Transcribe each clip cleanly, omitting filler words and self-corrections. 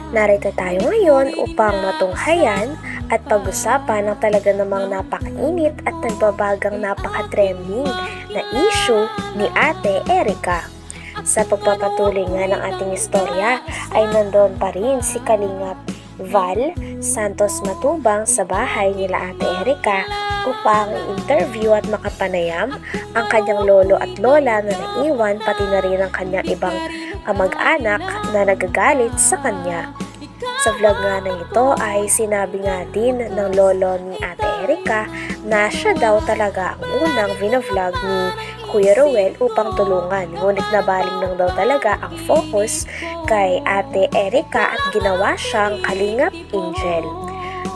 Narito tayo ngayon upang matunghayan at pag-usapan ng talaga namang napakainit at nagbabagang napaka-trending na issue ni Ate Erica. Sa pagpapatuloy nga ng ating istorya ay nandoon pa rin si Kalingap Val Santos Matubang sa bahay nila Ate Erica upang i-interview at makapanayam ang kanyang lolo at lola na naiwan, pati na rin ang kanyang ibang kamag-anak na nagagalit sa kanya. Sa vlog nga na ito ay sinabi nga din ng lolo ni Ate Erica na siya daw talaga ang unang vlog ni Kuya Ruel upang tulungan. Ngunit nabaling lang daw talaga ang focus kay Ate Erica at ginawa siyang Kalingap Angel.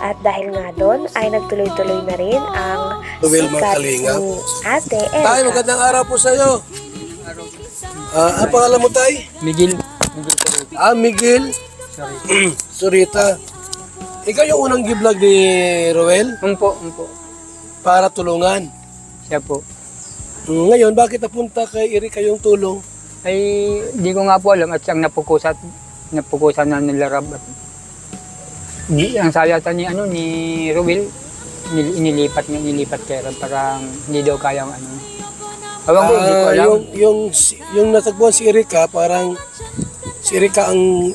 At dahil nga doon ay nagtuloy-tuloy na rin ang sikat ni Ate Erica. Tay, magandang araw po sa iyo. Ang pangalan mo, Tay? Miguel. Miguel. Surita. Ikaw yung unang gi-vlog ni Ruel Umpo. para tulungan. Siya po. Ngayon, bakit napunta kay Erica yung tulong? Ay, di ko nga po alam at siyang napukusan na nila Rab. Ang sabi ata ni Ruel, nilipat kay Rab, parang hindi daw kayang Awang ko, hindi ko alam. Yung natagpuan si Erica, parang si Erica ang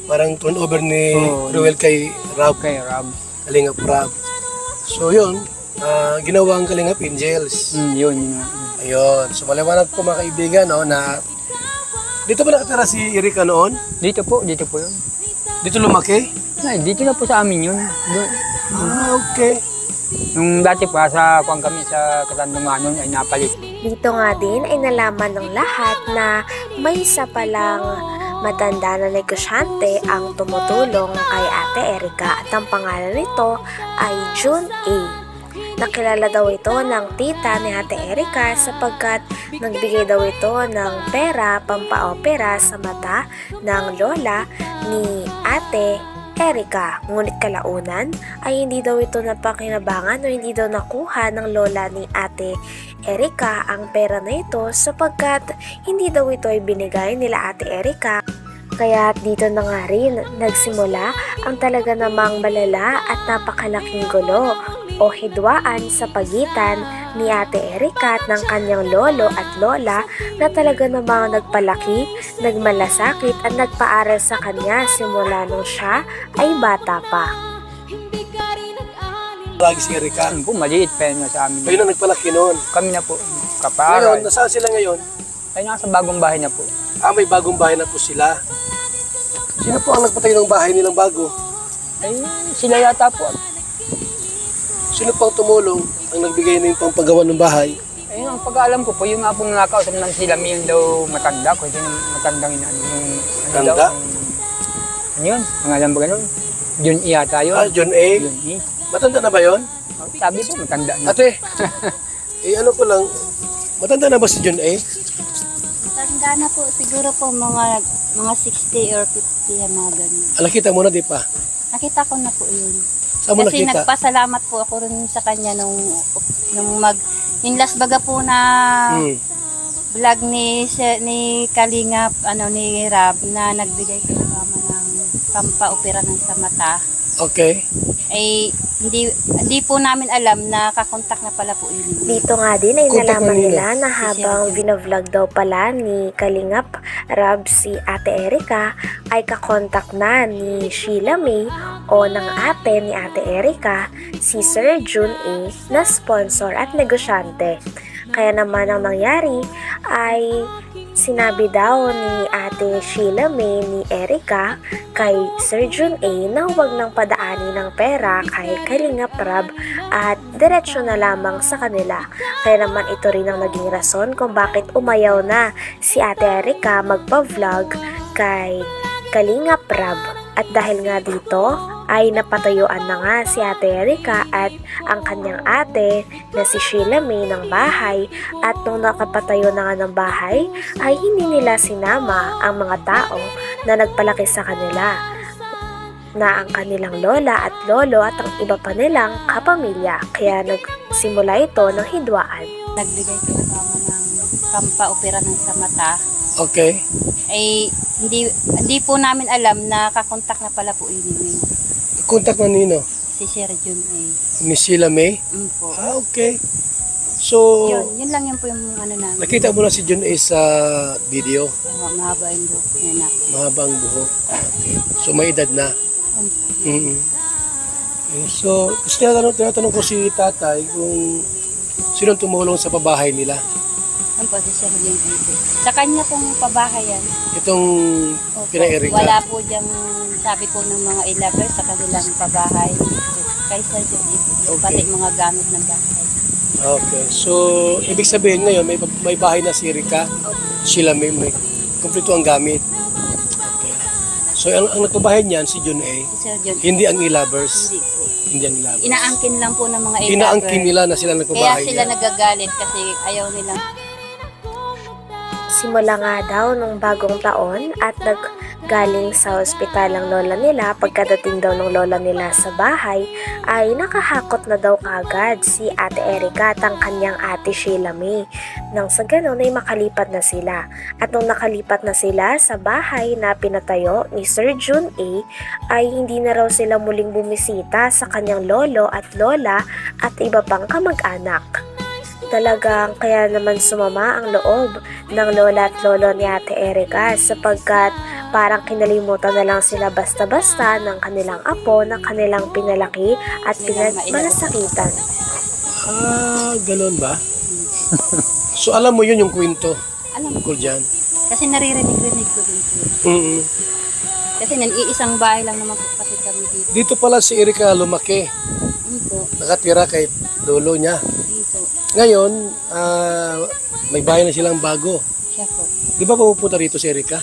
parang turnover ni Ruel kay Rab. Kay Rab. Kalingap Rab. So yun, ginawang Kalingap Angels. Yun. Ayun. So maliwanag po mga kaibigan na dito ba nakatira si Erica noon? Dito po yun. Dito lumaki? Ay, dito na po sa amin yun. Okay. Nung dati pa sa kuwang kami sa Katandungan ay napalit. Dito nga din ay nalaman ng lahat na may isa palang matanda na negosyante ang tumutulong kay Ate Erica at ang pangalan nito ay June A. Nakilala daw ito ng tita ni Ate Erica sapagkat nagbigay daw ito ng pera pampaopera sa mata ng lola ni Ate Erica. Ngunit kalaunan ay hindi daw ito napakinabangan o hindi daw nakuha ng lola ni Ate Erica ang pera na ito sapagkat hindi daw ito ay binigay nila Ate Erica. Kaya dito na nga rin nagsimula ang talaga namang malala at napakalaking gulo o hidwaan sa pagitan ni Ate Erica at ng kanyang lolo at lola na talaga namang nagpalaki, nagmalasakit at nagpaaral sa kanya simula nung siya ay bata pa. Lagi si Erica. Maliit pa yun sa amin. Kayo na nagpalaki noon. Kami na po, Ngayon, kapaaral. nasaan sila ngayon? Ay, nasa bagong bahay na po. May bagong bahay na po sila. Sino po ang nagpatayo ng bahay nilang bago? Ay, sila yata po. Sino po ang tumulong ang nagbigay ng pampagawa ng bahay? Ayun, ang pag-aalam ko po, yung nga pong nakausap naman sila, yun daw matanda ko. Yung matandang yung Tanda? Yun, ang alam ba ganun? Jun E yata yun. John A. Jun E. Matanda na ba yon? Sabi po, matanda na. Ate, ano ko lang, matanda na ba si John A? Tanda na po, siguro po mga 60 or 50 yan mga ganun. Nakita mo na di pa? Nakita ko na po yun. Saan mo Kasi nakita? nagpasalamat po ako rin sa kanya nung yung last baga po na vlog ni Kalingap, ni Rab na nagbigay kay mama ng pampaopera ng sa mata. Okay. Ay hindi po namin alam na kakontak na pala po yun. Dito nga din ay Kontak nalaman kanina. nila na habang vinavlog daw pala ni Kalingap Rab si Ate Erica ay kakontak na ni Sheila May o ng ate ni Ate Erica si Sir June A na sponsor at negosyante. Kaya naman ang nangyari ay sinabi daw ni Ate Sheila May ni Erica kay Sir June A na huwag nang padaanin ng pera kay Kalingap Rab at diretsyo na lamang sa kanila. Kaya naman ito rin ang naging rason kung bakit umayaw na si Ate Erica magpa-vlog kay Kalingap Rab. At dahil nga dito ay napatayuan na nga si Ate Erica at ang kanyang ate na si Sheila May ng bahay, at nung nakapatayo na nga ng bahay ay hindi nila sinama ang mga tao na nagpalaki sa kanila na ang kanilang lola at lolo at ang iba pa nilang kapamilya. Kaya nagsimula ito ng hidwaan. Nagbigay kay mama ng pampaopera ng sa mata. Okay. Ay hindi po namin alam na kakontak na pala po yun ni Contact na nino? si Sir Jun ay. Ni Sheila May? Po. Ah, okay. So, Yun lang yun po yung ano namin. nakita mo na si John A sa video. Mahaba yung buhok niya na. Mahaba ang buhok. Okay. So, may edad na. Mm-mm. Okay. So, gusto tinatanong ko si tatay kung sino tumulong sa pabahay nila. Ano po si Sir Jun ay po. Sa kanya pong pabahayan. Itong Opo. kina Erika. Wala po diyang sabi po ng mga ilabers sa kanilang pabahay. Kay Sir Jun ay po. Okay. Pati mga gamit ng bahay. Okay. So, ibig sabihin ngayon, may bahay na si Erika. Sila may kumpleto ang gamit. Okay. So, ang nagpabahay niyan, si John A. Si Sir Jun. Hindi ang ilabers. Hindi po. Hindi ang ilabers. Inaangkin lang po ng mga ilabers. Inaangkin nila na sila Kaya nagpabahay sila niya. nagagalit kasi ayaw nilang Simula nga daw nung bagong taon at naggaling sa ospital ang lola nila, pagkadating daw ng lola nila sa bahay ay nakahakot na daw kagad si Ate Erika at ang kanyang ate Sheila May. Nang sa ganon ay makalipat na sila. At nung nakalipat na sila sa bahay na pinatayo ni Sir Jun A ay hindi na raw sila muling bumisita sa kanyang lolo at lola at iba pang kamag-anak. Talagang kaya naman sumama ang loob ng lola at lolo ni Ate Erika sapagkat parang kinalimutan na lang sila basta-basta ng kanilang apo na kanilang pinalaki at pinagmalasakitan. Ah, ganun ba? So, alam mo yun yung kwento alam tungkol dyan? kasi naririnig-rinig ko din po. Mm-mm. Kasi iisang bahay lang naman po kasi kami dito. Dito pala si Erika lumaki. Po. Nakatira kay lolo niya. Dito. Ngayon, may bahay na silang bago. Siya po. Di ba pupunta rito si Erika?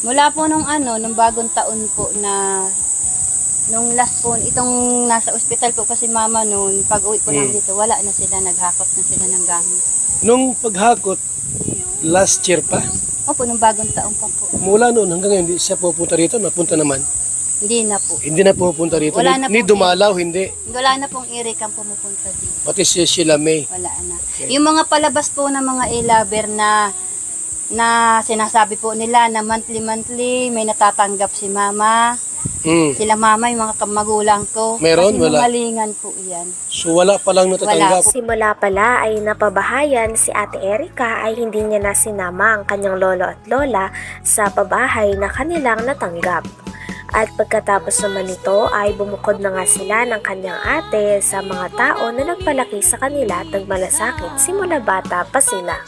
Mula po nung nung bagong taon po na nung last po, itong nasa ospital po kasi mama noon, pag uwi po namin dito, wala na sila, naghakot na sila ng gamit. Nung paghakot, last year pa, Opo, nung bagong taon pa po. mula noon hanggang ngayon, hindi siya pupunta rito, napunta naman. Hindi na po. Hindi na pupunta rito. Wala na Ni po. dumalaw, hindi. Wala na pong irikang pumupunta dito. Pati si Sheila May. Wala na. Yung mga palabas po ng mga e-lover na sinasabi po nila na monthly may natatanggap si mama. Sila mama, yung mga magulang ko. Meron? Kasi Wala. malingan po yan. So wala pa lang natatanggap. Simula pala ay napabahayan si Ate Erika ay hindi niya na sinama ang kanyang lolo at lola sa pabahay na kanilang natanggap. At pagkatapos naman nito ay bumukod na nga sila ng kanyang ate sa mga tao na nagpalaki sa kanila at nagmalasakit simula bata pa sila.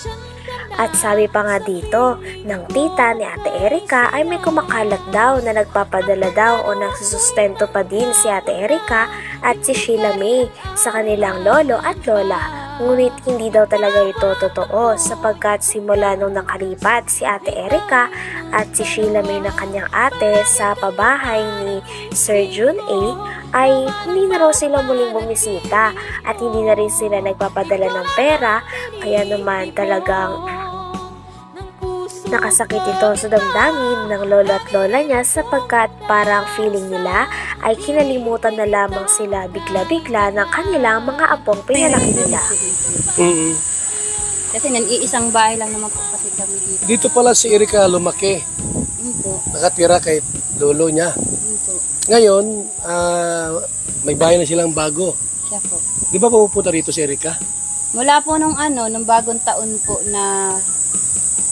At sabi pa nga dito ng tita ni Ate Erika ay may kumakalat daw na nagpapadala daw o nagsusustento pa din si Ate Erika at si Sheila May sa kanilang lolo at lola. Ngunit hindi daw talaga ito totoo sapagkat simula nung nakalipat si Ate Erika at si Sheila May na kanyang ate sa pabahay ni Sir Jun A ay hindi na raw sila muling bumisita at hindi na rin sila nagpapadala ng pera kaya naman talagang nakasakit ito sa damdamin ng lolo at lola niya sapagkat parang feeling nila ay kinalimutan na lamang sila bigla-bigla ng kanilang mga apong pinalaki nila. Kasi iisang bahay lang naman po kasi kami dito. Dito pala si Erika lumaki. Po. Nakatira kay lolo niya. Po. Ngayon, may bahay na silang bago. Siya po. Di ba pupunta rito si Erika? Mula po nung nung bagong taon po na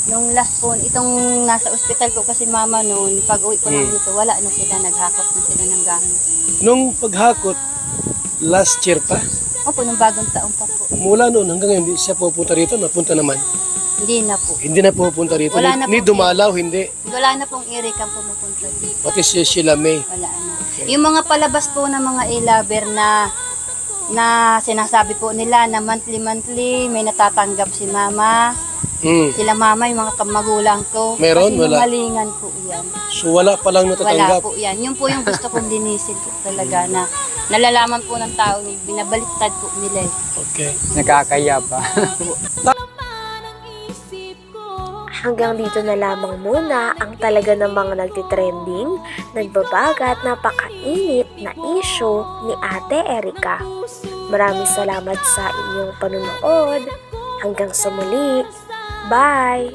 nung last po, itong nasa ospital po kasi mama noon, pag uwi po namin dito, wala na sila, naghakot na sila ng gamit. Nung paghakot, last year pa, Opo, nung bagong taon pa po. mula noon hanggang ngayon, hindi siya pupunta rito, napunta naman. Hindi na po. Hindi na pupunta rito. Wala na Ni po. dumalaw, hindi. Wala na pong irikang pumupunta dito. Pati si Sheila May. Wala na. Yung mga palabas po ng mga e-lover na sinasabi po nila na monthly may natatanggap si mama. Sila mama, yung mga magulang ko. Meron? Kasi Wala. malingan po yan. So wala pa lang Wala natatanggap. po yan. Yun po yung gusto kong linisin po talaga na nalalaman po ng tao, binabaliktad po nila eh. Okay. Nakakaya pa. Hanggang dito na lamang muna ang talaga namang nagtitrending, nagbabaga at napakainit na issue ni Ate Erika. Maraming salamat sa inyong panunood. Hanggang sa muli. Bye!